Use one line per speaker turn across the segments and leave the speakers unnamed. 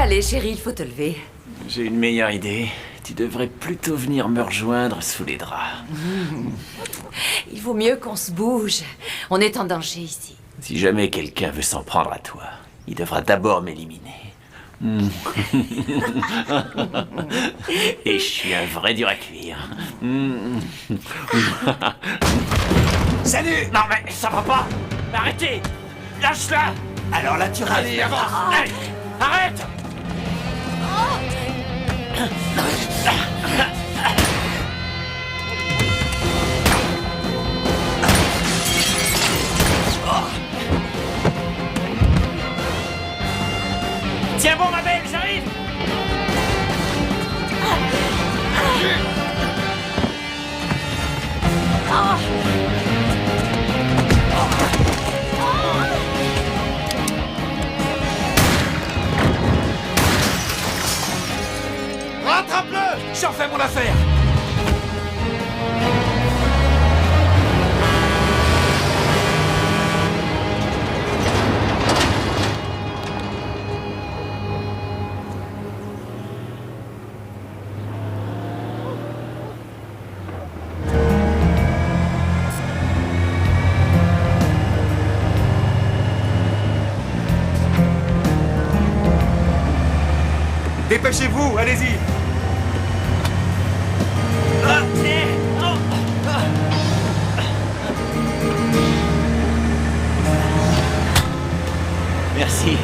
Allez, chérie, il faut te lever.
J'ai une meilleure idée. Tu devrais plutôt venir me rejoindre sous les draps.
Il vaut mieux qu'on se bouge. On est en danger ici.
Si jamais quelqu'un veut s'en prendre à toi, il devra d'abord m'éliminer. Et je suis un vrai dur à cuire.
Salut!
Non mais ça va pas! Arrêtez! Lâche-la!
Alors là, tu rêves.
Allez, avance! Allez, arrête! Tiens bon, ma belle, j'arrive!
Rattrape-le! J'en fais mon affaire! Dépêchez-vous, allez-y!
Merci.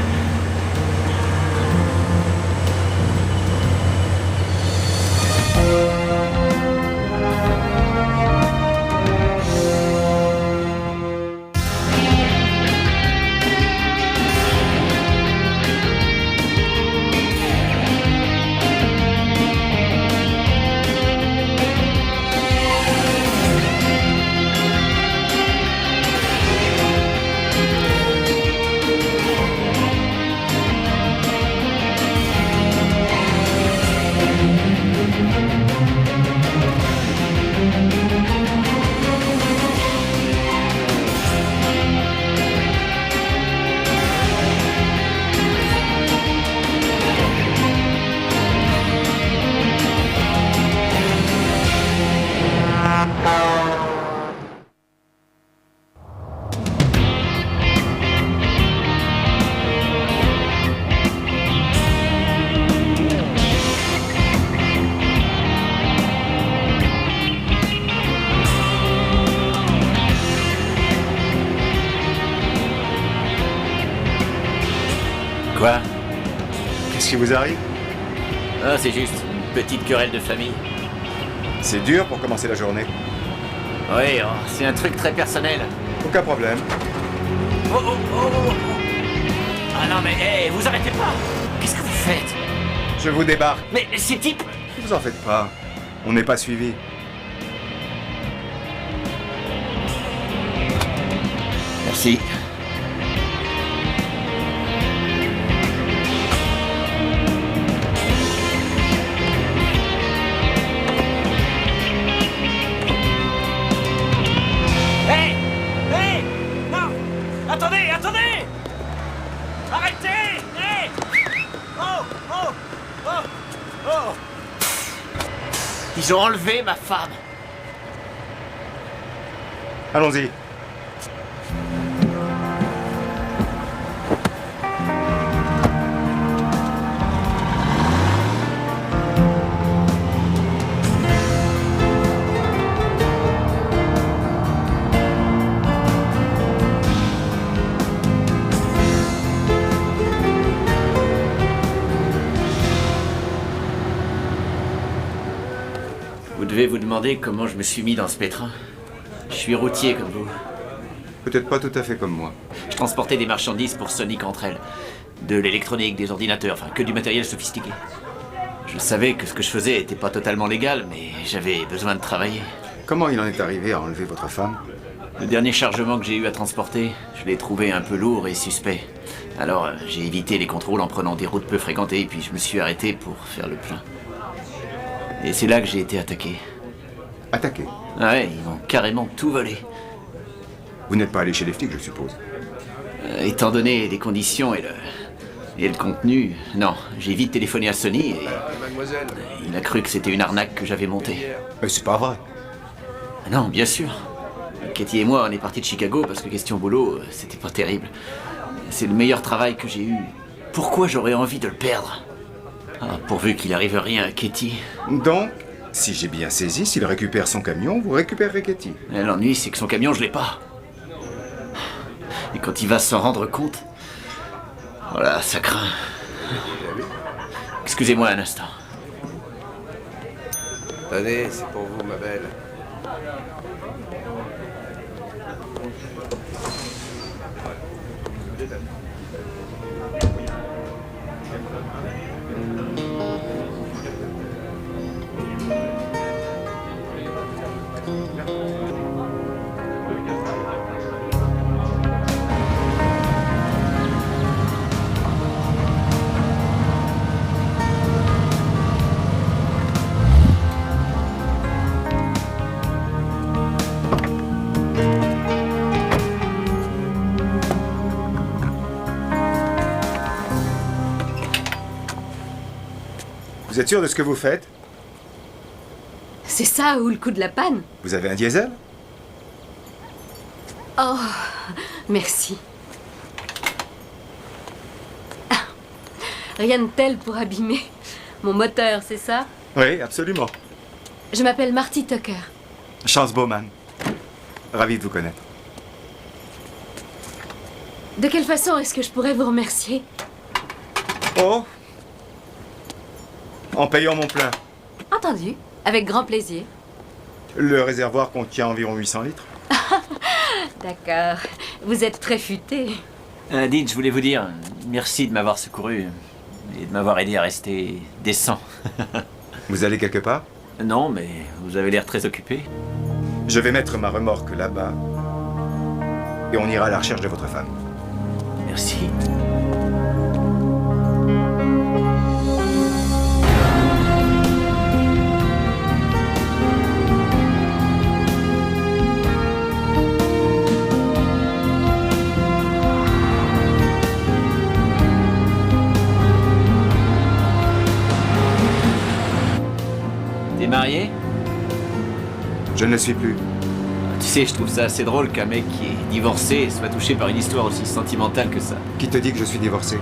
Quoi?
Qu'est-ce qui vous arrive?
Ah, c'est juste une petite querelle de famille.
C'est dur pour commencer la journée.
Oui, oh, c'est un truc très personnel.
Aucun problème.
Oh, oh, oh, oh, oh. Ah non mais, hey, vous arrêtez pas! Qu'est-ce que vous faites?
Je vous débarque.
Mais ces types...
Ne vous en faites pas. On n'est pas suivi.
Merci. Hey! Hey! Non! Attendez! Attendez! Arrêtez! Hey! Oh! Oh! Oh! Oh! Ils ont enlevé ma femme.
Allons-y.
Vous devez vous demander comment je me suis mis dans ce pétrin. Je suis routier comme vous.
Peut-être pas tout à fait comme moi.
Je transportais des marchandises pour Sonic entre elles. De l'électronique, des ordinateurs, enfin que du matériel sophistiqué. Je savais que ce que je faisais était pas totalement légal, mais j'avais besoin de travailler.
Comment il en est arrivé à enlever votre femme?
Le dernier chargement que j'ai eu à transporter, je l'ai trouvé un peu lourd et suspect. Alors j'ai évité les contrôles en prenant des routes peu fréquentées, puis je me suis arrêté pour faire le plein. Et c'est là que j'ai été attaqué.
Attaqué?
Ah ouais, ils m'ont carrément tout volé.
Vous n'êtes pas allé chez les flics, je suppose.
Étant donné les conditions et Et le contenu, non, j'ai vite téléphoné à Sony et
Mademoiselle.
il a cru que c'était une arnaque que j'avais montée.
Mais c'est pas vrai.
Non, bien sûr. Katie et moi, on est partis de Chicago parce que question boulot, c'était pas terrible. C'est le meilleur travail que j'ai eu. Pourquoi j'aurais envie de le perdre? Ah, pourvu qu'il arrive rien à Katie.
Donc, si j'ai bien saisi, s'il récupère son camion, vous récupérez Katie.
L'ennui, c'est que son camion, je l'ai pas. Et quand il va s'en rendre compte... Voilà, ça craint. Excusez-moi un instant.
Tenez, c'est pour vous, ma belle.
Vous êtes sûr de ce que vous faites?
C'est ça ou le coup de la panne?
Vous avez un diesel?
Oh, merci. Ah, rien de tel pour abîmer mon moteur, c'est ça?
Oui, absolument.
Je m'appelle Marty Tucker.
Chance Bowman. Ravi de vous connaître.
De quelle façon est-ce que je pourrais vous remercier?
Oh! En payant mon plein.
Entendu, avec grand plaisir.
Le réservoir contient environ 800 litres.
D'accord, vous êtes très futé.
Dites, je voulais vous dire, merci de m'avoir secouru et de m'avoir aidé à rester décent.
Vous allez quelque part?
Non, mais vous avez l'air très occupé.
Je vais mettre ma remorque là-bas. Et on ira à la recherche de votre femme.
Merci. T'es marié?
Je ne le suis plus.
Tu sais, je trouve ça assez drôle qu'un mec qui est divorcé soit touché par une histoire aussi sentimentale que ça.
Qui te dit que je suis divorcé?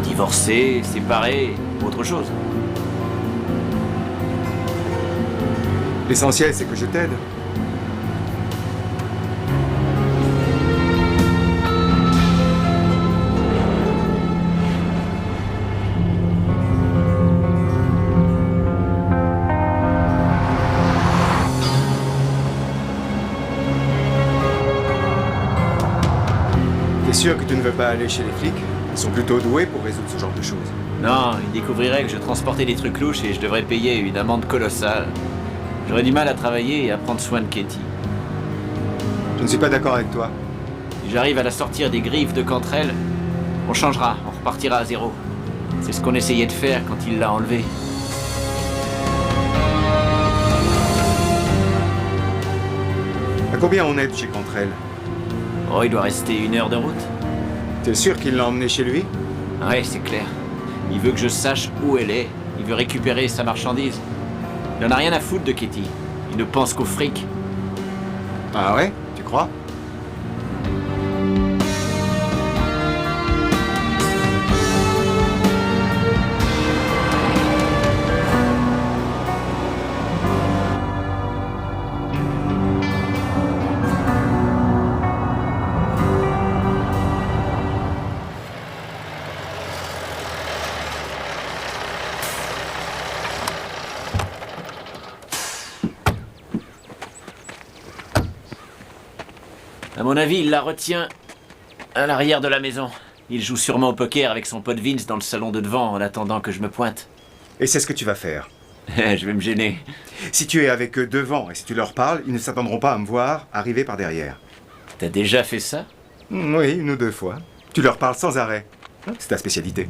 Divorcé, séparé, autre chose.
L'essentiel, c'est que je t'aide. T'es sûr que tu ne veux pas aller chez les flics? Ils sont plutôt doués pour résoudre ce genre de choses.
Non, il découvrirait que je transportais des trucs louches et je devrais payer une amende colossale. J'aurais du mal à travailler et à prendre soin de Katie.
Je ne suis pas d'accord avec toi.
Si j'arrive à la sortir des griffes de Cantrell, on changera, on repartira à zéro. C'est ce qu'on essayait de faire quand il l'a enlevée.
À combien on est de chez Cantrell?
Oh, il doit rester 1 heure de route.
T'es sûr qu'il l'a emmené chez lui?
Ouais, c'est clair. Il veut que je sache où elle est. Il veut récupérer sa marchandise. Il en a rien à foutre de Katie. Il ne pense qu'au fric.
Ah ouais? Tu crois?
À mon avis, il la retient à l'arrière de la maison. Il joue sûrement au poker avec son pote Vince dans le salon de devant en attendant que je me pointe.
Et c'est ce que tu vas faire.
Je vais me gêner.
Si tu es avec eux devant et si tu leur parles, ils ne s'attendront pas à me voir arriver par derrière.
T'as déjà fait ça?
Oui, 1 ou 2 fois. Tu leur parles sans arrêt. C'est ta spécialité.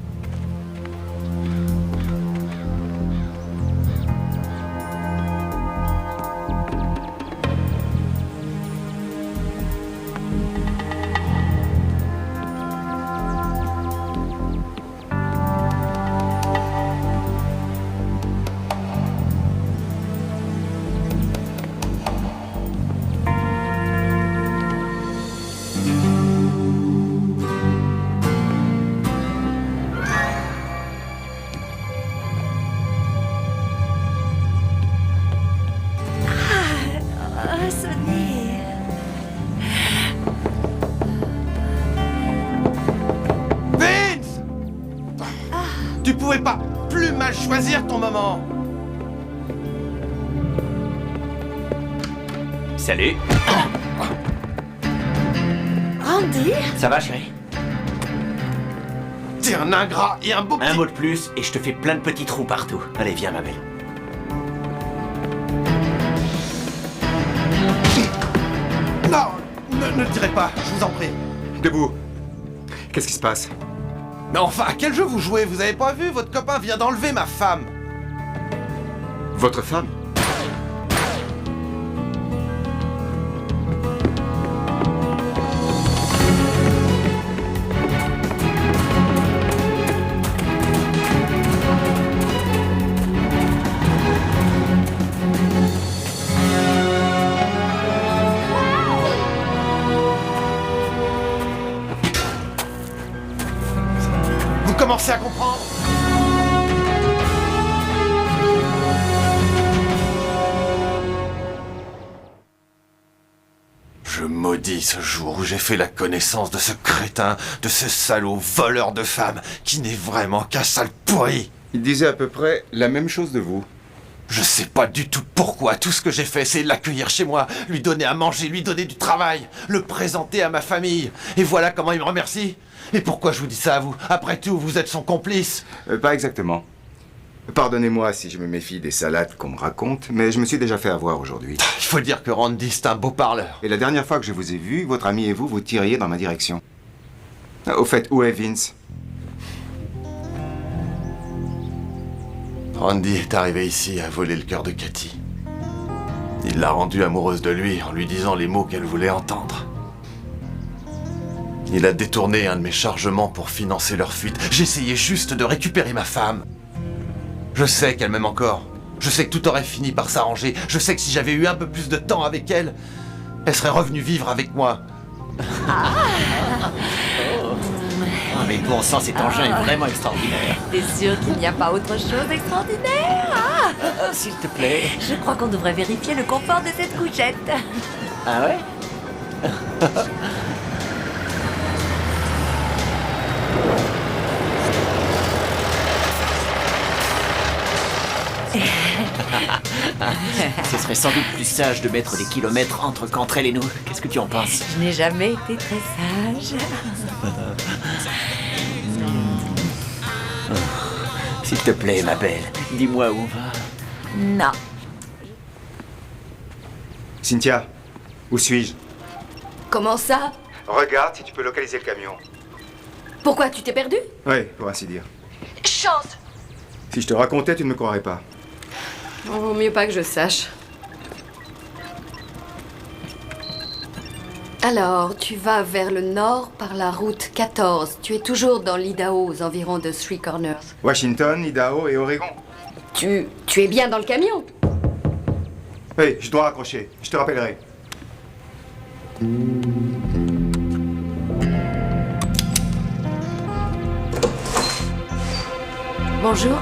Tu pouvais pas plus mal choisir ton moment.
Salut.
Randy?
Ça va, chérie?
T'es un ingrat et un beau petit...
Un mot de plus et je te fais plein de petits trous partout. Allez, viens, ma belle.
Non, ne le direz pas, je vous en prie.
Debout. Qu'est-ce qui se passe?
Mais enfin, à quel jeu vous jouez? Vous avez pas vu? Votre copain vient d'enlever ma femme.
Votre femme?
Vous commencez à comprendre? Je maudis ce jour où j'ai fait la connaissance de ce crétin, de ce salaud voleur de femmes, qui n'est vraiment qu'un sale pourri.
Il disait à peu près la même chose de vous.
Je sais pas du tout pourquoi. Tout ce que j'ai fait, c'est l'accueillir chez moi, lui donner à manger, lui donner du travail, le présenter à ma famille. Et voilà comment il me remercie. Et pourquoi je vous dis ça à vous? Après tout, vous êtes son complice.
Pas exactement. Pardonnez-moi si je me méfie des salades qu'on me raconte, mais je me suis déjà fait avoir aujourd'hui.
Il faut dire que Randy, c'est un beau parleur.
Et la dernière fois que je vous ai vu, votre ami et vous tiriez dans ma direction. Au fait, où est Vince?
Randy est arrivé ici à voler le cœur de Cathy. Il l'a rendue amoureuse de lui en lui disant les mots qu'elle voulait entendre. Il a détourné un de mes chargements pour financer leur fuite. J'essayais juste de récupérer ma femme. Je sais qu'elle m'aime encore. Je sais que tout aurait fini par s'arranger. Je sais que si j'avais eu un peu plus de temps avec elle, elle serait revenue vivre avec moi.
Oh, mais bon sang, cet engin est vraiment extraordinaire.
T'es sûr qu'il n'y a pas autre chose d'extraordinaire?
S'il te plaît.
Je crois qu'on devrait vérifier le confort de cette couchette.
Ah ouais? Ce serait sans doute plus sage de mettre des kilomètres entre Cantrell et nous. Qu'est-ce que tu en penses?
Je n'ai jamais été très sage.
S'il te plaît, ma belle, dis-moi où on va.
Non.
Cynthia, où suis-je?
Comment ça?
Regarde si tu peux localiser le camion.
Pourquoi, tu t'es perdu?
Oui, pour ainsi dire.
Chance!
Si je te racontais, tu ne me croirais pas.
Vaut mieux pas que je sache. Alors, tu vas vers le nord par la route 14. Tu es toujours dans l'Idaho, aux environs de Three Corners.
Washington, Idaho et Oregon.
Tu es bien dans le camion?
Oui, je dois raccrocher. Je te rappellerai.
Bonjour.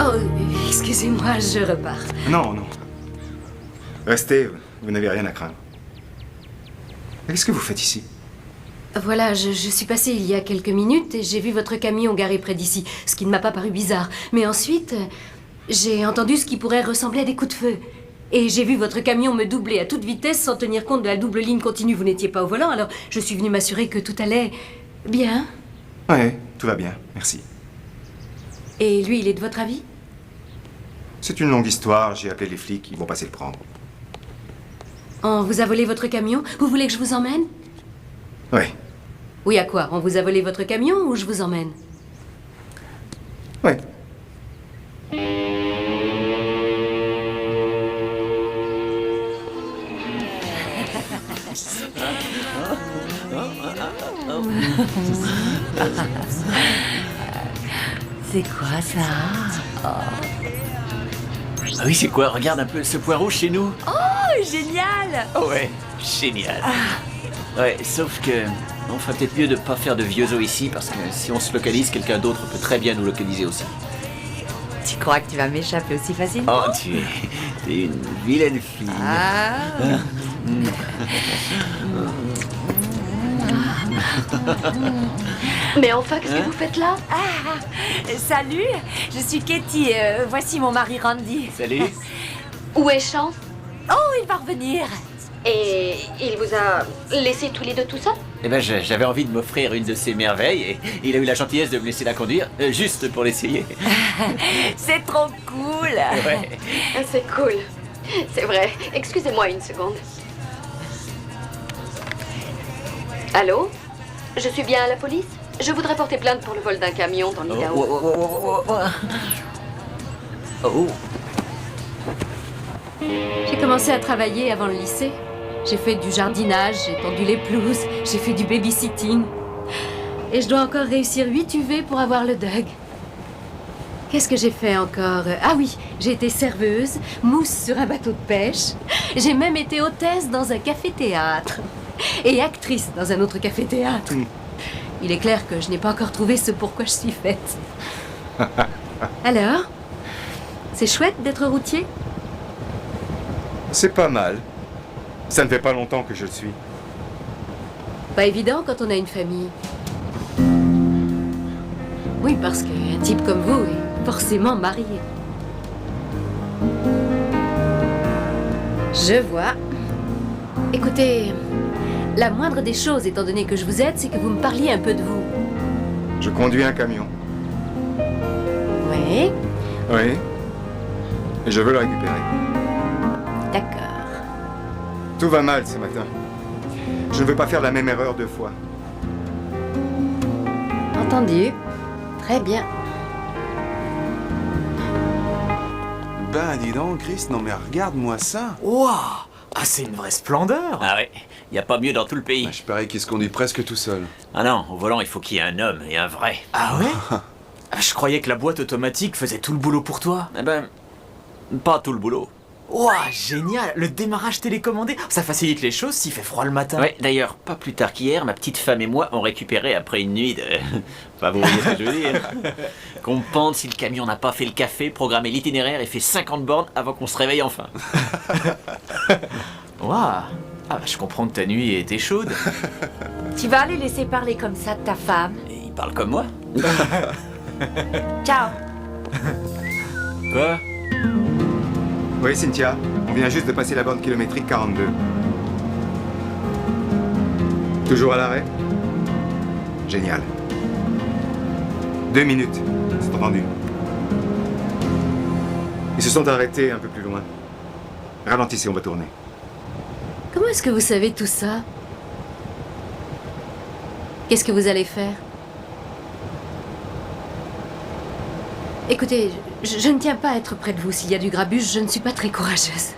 Oh, excusez-moi, je repars.
Non, non. Restez, vous n'avez rien à craindre. Qu'est-ce que vous faites ici?
Voilà, je suis passée il y a quelques minutes et j'ai vu votre camion garé près d'ici, ce qui ne m'a pas paru bizarre. Mais ensuite, j'ai entendu ce qui pourrait ressembler à des coups de feu. Et j'ai vu votre camion me doubler à toute vitesse sans tenir compte de la double ligne continue. Vous n'étiez pas au volant, alors je suis venue m'assurer que tout allait bien.
Oui, tout va bien, merci.
Et lui, il est de votre avis?
C'est une longue histoire, j'ai appelé les flics, ils vont passer le prendre.
On vous a volé votre camion? Vous voulez que je vous emmène?
Oui,
Oui, à quoi? On vous a volé votre camion ou je vous emmène?
oui.
C'est quoi ça?
Ah oui, c'est quoi? Regarde un peu ce poireau chez nous.
Oh, génial!
Oh ouais, génial. Ouais, sauf que on ferait peut-être mieux de pas faire de vieux os ici, parce que si on se localise, quelqu'un d'autre peut très bien nous localiser aussi.
Tu crois que tu vas m'échapper aussi facilement?
Oh, t'es une vilaine fille.
Ah.
Mais enfin, qu'est-ce que vous faites là?
Salut, je suis Katie. Voici mon mari Randy.
Salut.
Où est Sean?
Oh, il va revenir.
Et il vous a laissé tous les deux tout seul?
Eh ben, j'avais envie de m'offrir une de ces merveilles et il a eu la gentillesse de me laisser la conduire, juste pour l'essayer.
C'est trop cool.
Ouais.
C'est cool. C'est vrai. Excusez-moi une seconde. Allô? Je suis bien à la police? Je voudrais porter plainte pour le vol d'un camion dans l'Idaho.
Oh.
J'ai commencé à travailler avant le lycée. J'ai fait du jardinage, j'ai tendu les pelouses, j'ai fait du babysitting. Et je dois encore réussir 8 UV pour avoir le DUG. Qu'est-ce que j'ai fait encore? Ah oui, j'ai été serveuse, mousse sur un bateau de pêche. J'ai même été hôtesse dans un café-théâtre. Et actrice dans un autre café-théâtre. Il est clair que je n'ai pas encore trouvé ce pourquoi je suis faite. Alors? C'est chouette d'être routier?
C'est pas mal. Ça ne fait pas longtemps que je le suis.
Pas évident quand on a une famille. Oui, parce qu'un type comme vous est forcément marié. Je vois. Écoutez, la moindre des choses, étant donné que je vous aide, c'est que vous me parliez un peu de vous.
Je conduis un camion.
Oui,
Oui. Et je veux le récupérer.
d'accord.
Tout va mal ce matin. Je ne veux pas faire la même erreur 2 fois.
Entendu. Très bien.
Ben dis donc, Chris, non mais regarde-moi ça.
Waouh! Ah, c'est une vraie splendeur!
Ah ouais, y a pas mieux dans tout le pays.
Ben, je parie qu'il se conduit presque tout seul.
Ah non, au volant, il faut qu'il y ait un homme et un vrai.
Ah ouais? Ah, je croyais que la boîte automatique faisait tout le boulot pour toi.
Eh ben, pas tout le boulot.
Waouh, génial! Le démarrage télécommandé, ça facilite les choses s'il fait froid le matin.
Ouais, d'ailleurs, pas plus tard qu'hier, ma petite femme et moi on récupéré après une nuit de... Enfin, vous voyez ce que je veux dire. Qu'on pende si le camion n'a pas fait le café, programmé l'itinéraire et fait 50 bornes avant qu'on se réveille enfin.
Waouh! Ah, bah, je comprends que ta nuit était chaude.
Tu vas les laisser parler comme ça de ta femme?
Et il parle comme moi.
Ciao.
Quoi?
Oui, Cynthia, on vient juste de passer la borne kilométrique 42. Toujours à l'arrêt? Génial. 2 minutes, c'est entendu. Ils se sont arrêtés un peu plus loin. Ralentissez, on va tourner.
Comment est-ce que vous savez tout ça? Qu'est-ce que vous allez faire? Écoutez, je ne tiens pas à être près de vous. S'il y a du grabuge, je ne suis pas très courageuse.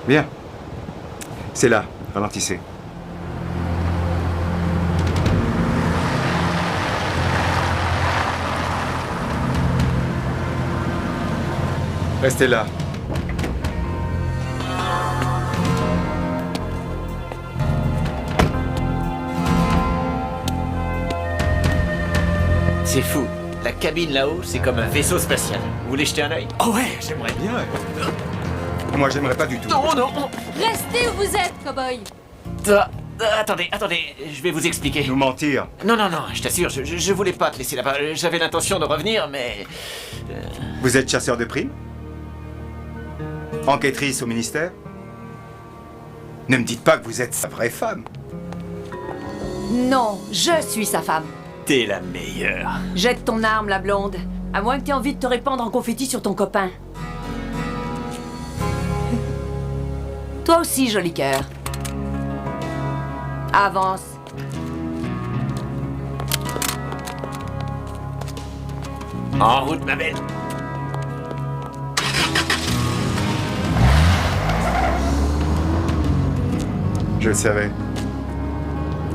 Bien. C'est là, ralentissez. Restez là.
C'est fou. La cabine là-haut, c'est comme un vaisseau spatial. Vous voulez jeter un œil?
Oh ouais, j'aimerais bien.
Moi, j'aimerais pas du tout.
Non, non.
Restez où vous êtes, cow-boy!
Attendez, je vais vous expliquer.
Nous mentir.
Non, je t'assure, je voulais pas te laisser là-bas. J'avais l'intention de revenir, mais...
Vous êtes chasseur de primes? Enquêtrice au ministère? Ne me dites pas que vous êtes sa vraie femme.
Non, je suis sa femme.
T'es la meilleure.
Jette ton arme, la blonde. À moins que t'aies envie de te répandre en confetti sur ton copain. Toi aussi, joli cœur. Avance.
En route, ma belle.
Je le savais.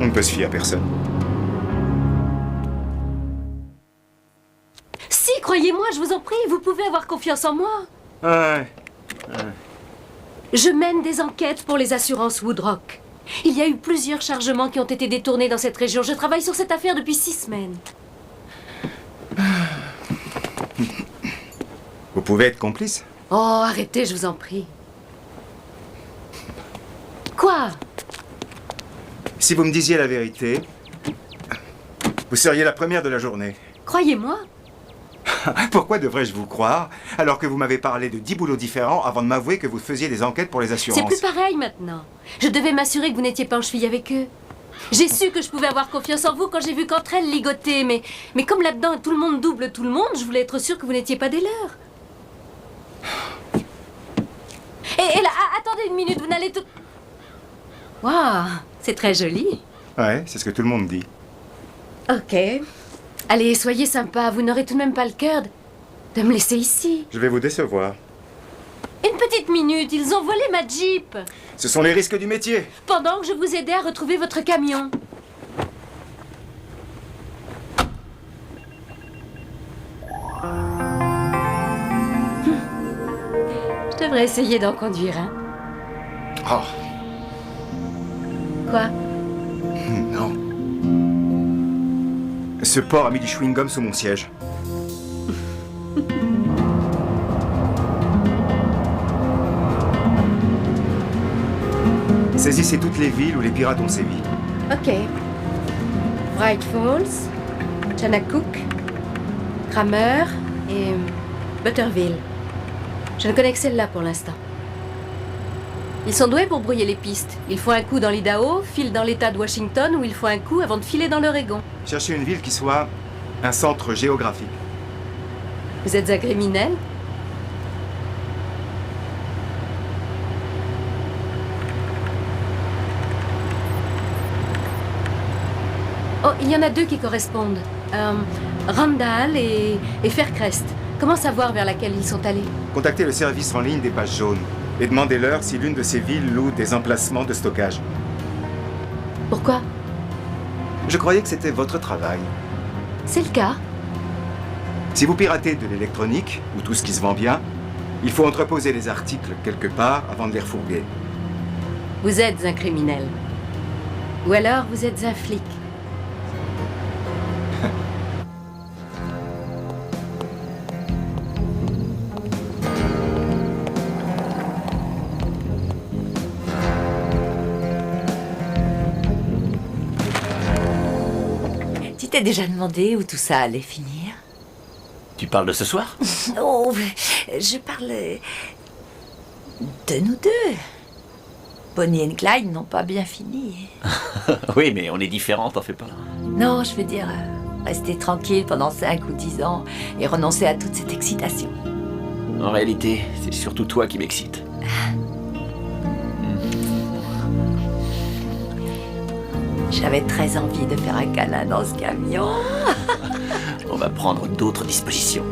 On ne peut se fier à personne.
Si, croyez-moi, je vous en prie, vous pouvez avoir confiance en moi.
Ouais.
Je mène des enquêtes pour les assurances Woodrock. Il y a eu plusieurs chargements qui ont été détournés dans cette région. Je travaille sur cette affaire depuis 6 semaines.
Vous pouvez être complice?
Oh, arrêtez, je vous en prie. Quoi?
Si vous me disiez la vérité, Vous seriez la première de la journée.
Croyez-moi.
Pourquoi devrais-je vous croire alors que vous m'avez parlé de 10 boulots différents avant de m'avouer que vous faisiez des enquêtes pour les
C'est
assurances?
plus pareil maintenant. Je devais m'assurer que vous n'étiez pas en cheville avec eux. J'ai su que je pouvais avoir confiance en vous quand j'ai vu qu'entre elles ligotaient, mais comme là-dedans tout le monde double tout le monde, je voulais être sûre que vous n'étiez pas des leurs. Et là, attendez une minute, vous n'allez tout... Waouh, c'est très joli.
Ouais, c'est ce que tout le monde dit.
Ok. Allez, soyez sympa, vous n'aurez tout de même pas le cœur de me laisser ici.
Je vais vous décevoir.
Une petite minute, ils ont volé ma Jeep.
Ce sont les risques du métier.
Pendant que je vous aidais à retrouver votre camion. Je devrais essayer d'en conduire un.
Oh,
Quoi?
non. Ce porc a mis du chewing-gum sous mon siège. Saisissez toutes les villes où les pirates ont sévi.
Ok. Bright Falls, Chanacook, Kramer et Butterville. Je ne connais que celle-là pour l'instant. Ils sont doués pour brouiller les pistes. Ils font un coup dans l'Idaho, filent dans l'État de Washington où ils font un coup avant de filer dans l'Oregon.
Cherchez une ville qui soit un centre géographique.
Vous êtes un criminel? Oh, il y en a deux qui correspondent. Randall et Faircrest. Comment savoir vers laquelle ils sont allés?
Contactez le service en ligne des pages jaunes et demandez-leur si l'une de ces villes loue des emplacements de stockage.
Pourquoi?
Je croyais que c'était votre travail.
C'est le cas.
Si vous piratez de l'électronique, ou tout ce qui se vend bien, il faut entreposer les articles quelque part avant de les refourguer.
Vous êtes un criminel. Ou alors vous êtes un flic.
Tu t'es déjà demandé où tout ça allait finir?
Tu parles de ce soir?
Oh, je parle de nous deux. Bonnie et Clyde n'ont pas bien fini.
Oui, mais on est différents, t'en fais pas.
Non, je veux dire, rester tranquille pendant 5 ou 10 ans et renoncer à toute cette excitation.
En réalité, c'est surtout toi qui m'excite.
J'avais très envie de faire un câlin dans ce camion.
On va prendre d'autres dispositions.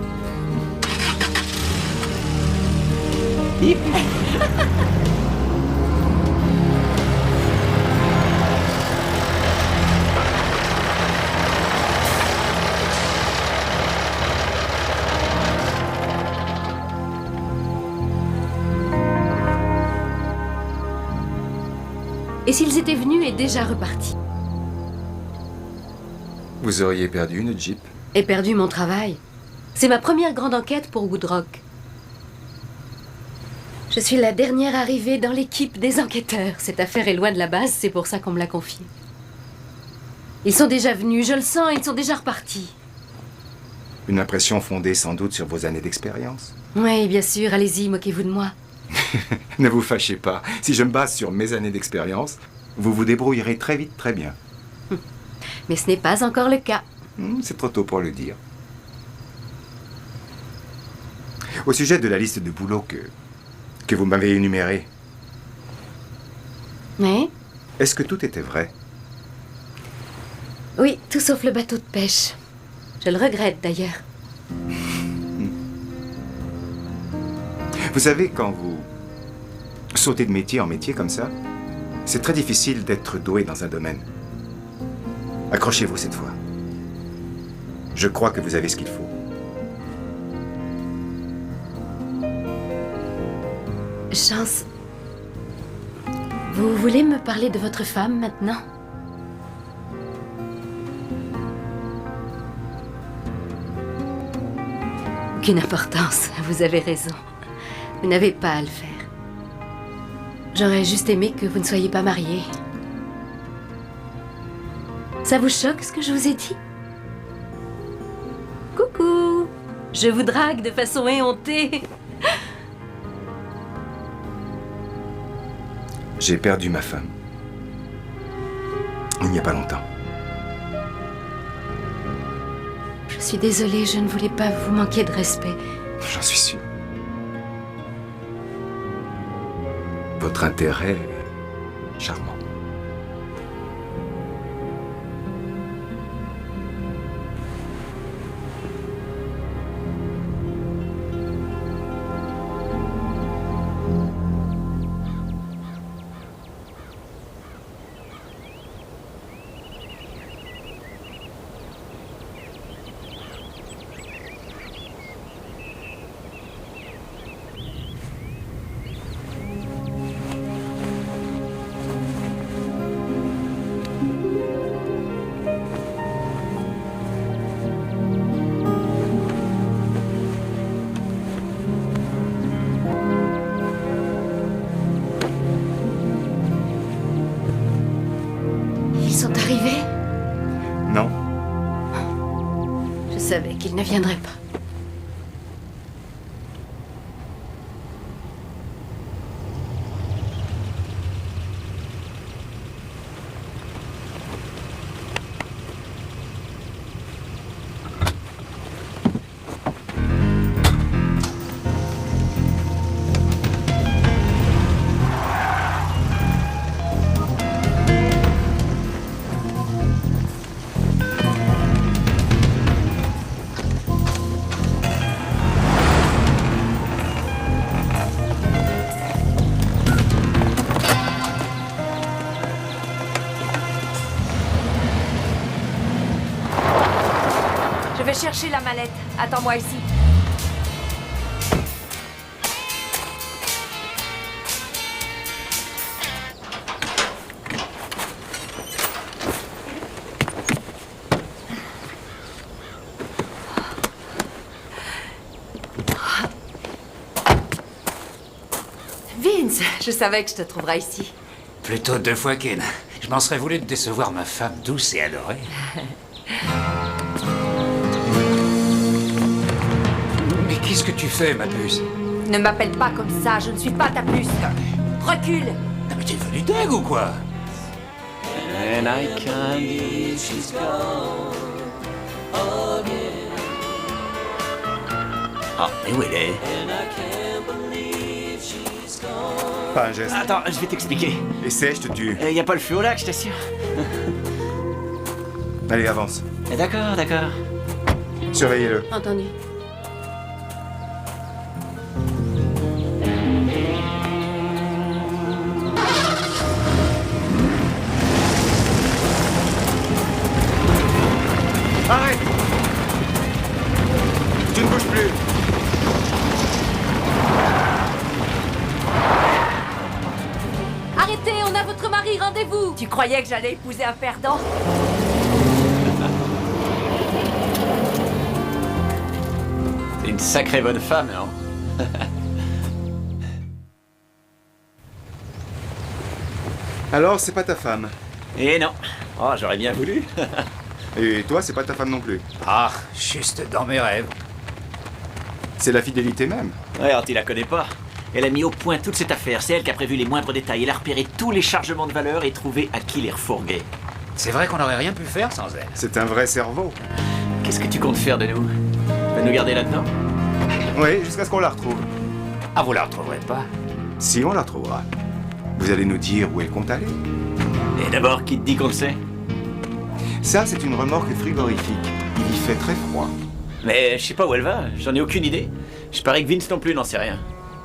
Et s'ils étaient venus et déjà repartis?
Vous auriez perdu une Jeep.
Et perdu mon travail. C'est ma première grande enquête pour Woodrock. Je suis la dernière arrivée dans l'équipe des enquêteurs. Cette affaire est loin de la base, c'est pour ça qu'on me l'a confiée. Ils sont déjà venus, je le sens, ils sont déjà repartis.
Une impression fondée sans doute sur vos années d'expérience.
Oui, bien sûr, allez-y, moquez-vous de moi.
Ne vous fâchez pas. Si je me base sur mes années d'expérience, vous vous débrouillerez très vite, très bien.
Mais ce n'est pas encore le cas.
C'est trop tôt pour le dire. Au sujet de la liste de boulots que vous m'avez énumérée,
Oui?
est-ce que tout était vrai?
Oui, tout sauf le bateau de pêche. Je le regrette d'ailleurs.
Vous savez, quand vous sautez de métier en métier comme ça, c'est très difficile d'être doué dans un domaine. Accrochez-vous cette fois. Je crois que vous avez ce qu'il faut.
Chance. Vous voulez me parler de votre femme maintenant? Aucune importance, vous avez raison. Vous n'avez pas à le faire. J'aurais juste aimé que vous ne soyez pas mariés. Ça vous choque ce que je vous ai dit? Je vous drague de façon éhontée.
J'ai perdu ma femme. Il n'y a pas longtemps.
Je suis désolée, je ne voulais pas vous manquer de respect.
J'en suis sûr. Votre intérêt est charmant.
Ils sont arrivés?
Non?
Je savais qu'ils ne viendraient pas.
Je vais chercher la mallette. Attends-moi ici. Vince, je savais que je te trouverais ici.
Plutôt 2 fois qu'une. Je m'en serais voulu de décevoir ma femme douce et adorée. Mais qu'est-ce que tu fais, ma puce?
Ne m'appelle pas comme ça, je ne suis pas ta puce. Recule.
Non mais t'es devenu dingue ou quoi?
And I can't believe she's gone again. Ah, mais où elle est?
Pas un geste.
Attends, je vais t'expliquer.
Essaie, je te tue.
Y a pas le feu au lac, je t'assure.
Allez, avance.
D'accord, d'accord.
Surveillez-le.
Entendu.
Arrête! Tu ne bouges plus.
Arrêtez, on a votre mari, rendez-vous. Tu croyais que j'allais épouser un perdant?
C'est une sacrée bonne femme, non?
Alors, c'est pas ta femme.
Eh non. Oh, j'aurais bien voulu.
Et toi, c'est pas ta femme non plus.
Ah, juste dans mes rêves.
C'est la fidélité même.
Ouais, alors tu la connais pas. Elle a mis au point toute cette affaire. C'est elle qui a prévu les moindres détails. Elle a repéré tous les chargements de valeur et trouvé à qui les refourguer.
C'est vrai qu'on n'aurait rien pu faire sans elle.
C'est un vrai cerveau.
Qu'est-ce que tu comptes faire de nous? Tu vas nous garder là-dedans?
Oui, jusqu'à ce qu'on la retrouve.
Ah, vous la retrouverez pas.
Si on la retrouvera, vous allez nous dire où elle compte aller.
Et d'abord, qui te dit qu'on le sait?
Ça, c'est une remorque frigorifique. Il y fait très froid.
Mais je sais pas où elle va. J'en ai aucune idée. Je parie que Vince non plus n'en sait rien.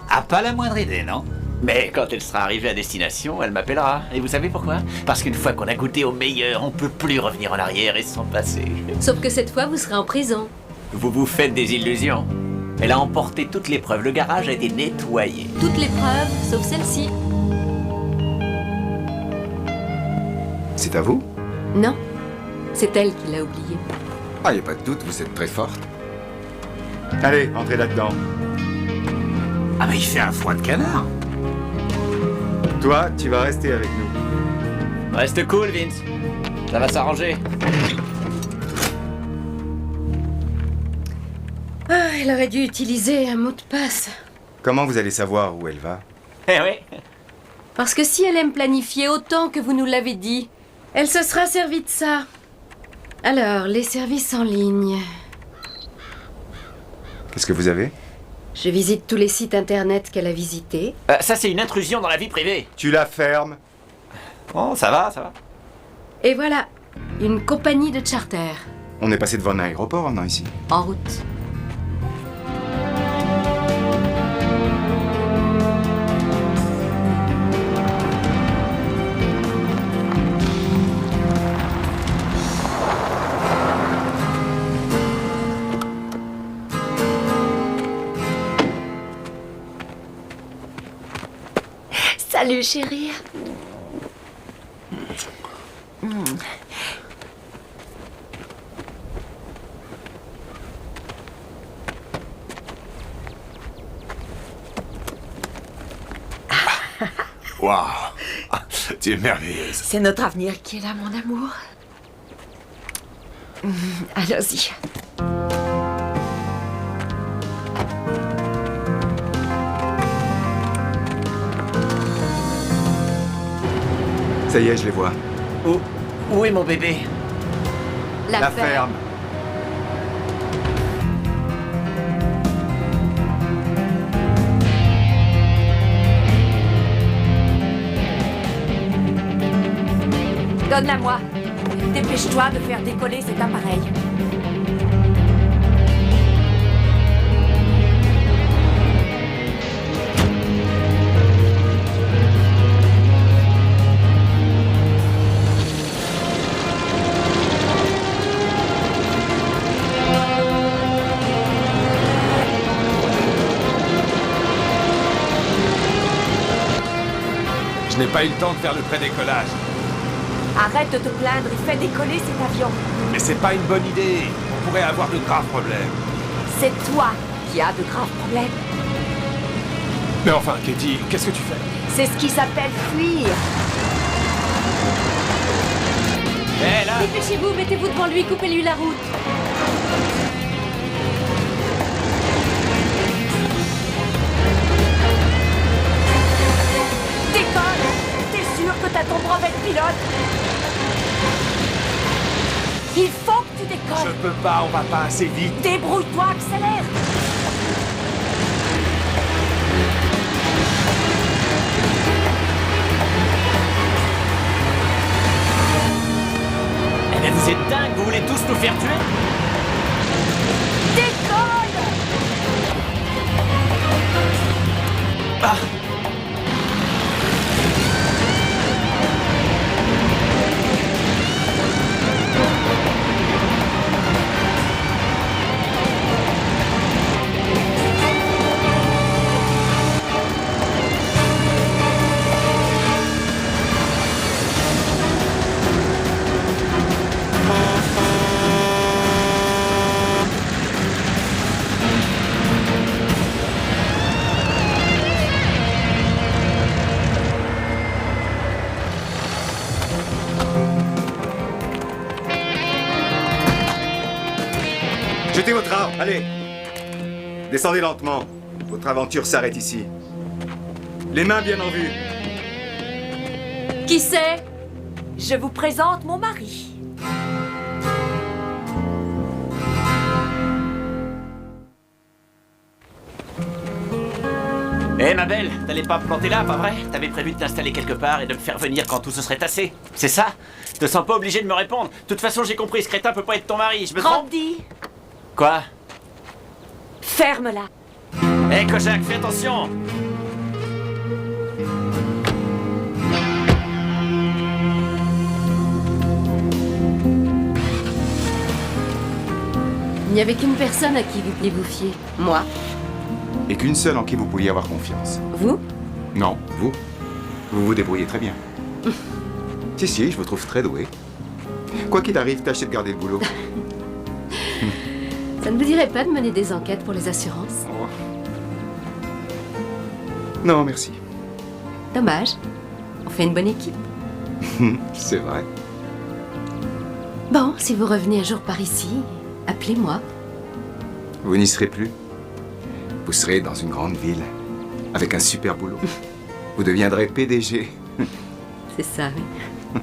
Ah, pas la moindre idée, non?
Mais quand elle sera arrivée à destination, elle m'appellera. Et vous savez pourquoi? Parce qu'une fois qu'on a goûté au meilleur, on peut plus revenir en arrière et s'en passer.
Sauf que cette fois, vous serez en prison.
Vous vous faites des illusions. Elle a emporté toutes les preuves. Le garage a été nettoyé.
Toutes les preuves, sauf celle-ci.
C'est à vous?
Non, c'est elle qui l'a oublié.
Ah, y a pas de doute, vous êtes très forte. Allez, entrez là-dedans.
Ah, mais il fait un froid de canard.
Toi, tu vas rester avec nous.
Reste cool, Vince. Ça va s'arranger.
Ah, elle aurait dû utiliser un mot de passe.
Comment vous allez savoir où elle va?
Eh oui.
Parce que si elle aime planifier autant que vous nous l'avez dit, elle se sera servie de ça. Alors, les services en ligne.
Qu'est-ce que vous avez?
Je visite tous les sites internet qu'elle a visités.
Ça, c'est une intrusion dans la vie privée.
Tu la fermes.
Oh, ça va, ça va.
Et voilà, une compagnie de charter.
On est passé devant un aéroport en venant ici.
En route.
Salut, chérie.
Waouh. Tu es merveilleuse.
C'est notre avenir qui est là, mon amour. Allons-y.
Ça y est, je les vois.
Où est mon bébé?
La ferme.
Donne-la-moi. Dépêche-toi de faire décoller cet appareil.
Je n'ai pas eu le temps de faire le prédécollage.
Arrête de te plaindre et fais décoller cet avion.
Mais c'est pas une bonne idée. On pourrait avoir de graves problèmes.
C'est toi qui as de graves problèmes.
Mais enfin, Katie, qu'est-ce que tu fais?
C'est ce qui s'appelle fuir.
Eh là!
Dépêchez-vous, mettez-vous devant lui, coupez-lui la route.
Décolle. T'es sûr que t'as ton brevet de pilote? Il faut que tu décolles.
Je peux pas, on va pas assez vite.
Débrouille-toi, accélère.
Eh ben vous êtes dingues, vous voulez tous nous faire tuer?
Décolle.
Ah!
Jetez votre arme, allez. Descendez lentement. Votre aventure s'arrête ici. Les mains bien en vue.
Qui c'est? Je vous présente mon mari.
Eh ma belle, t'allais pas me planter là, pas vrai? T'avais prévu de t'installer quelque part et de me faire venir quand tout se serait tassé. C'est ça? Je te sens pas obligé de me répondre. De toute façon, j'ai compris, ce crétin peut pas être ton mari, je me trompe?
Randy,
Quoi?
ferme-la.
Eh Kojak, fais attention!
Il n'y avait qu'une personne à qui vous pouviez vous fier. Moi.
Et qu'une seule en qui vous pouviez avoir confiance.
Vous?
Non, vous. Vous vous débrouillez très bien. Si, je vous trouve très doué. Quoi qu'il arrive, tâchez de garder le boulot.
Ça ne vous dirait pas de mener des enquêtes pour les assurances?
Non, merci.
Dommage. On fait une bonne équipe.
C'est vrai.
Bon, si vous revenez un jour par ici, appelez-moi.
Vous n'y serez plus. Vous serez dans une grande ville, avec un super boulot. Vous deviendrez PDG.
C'est ça, oui.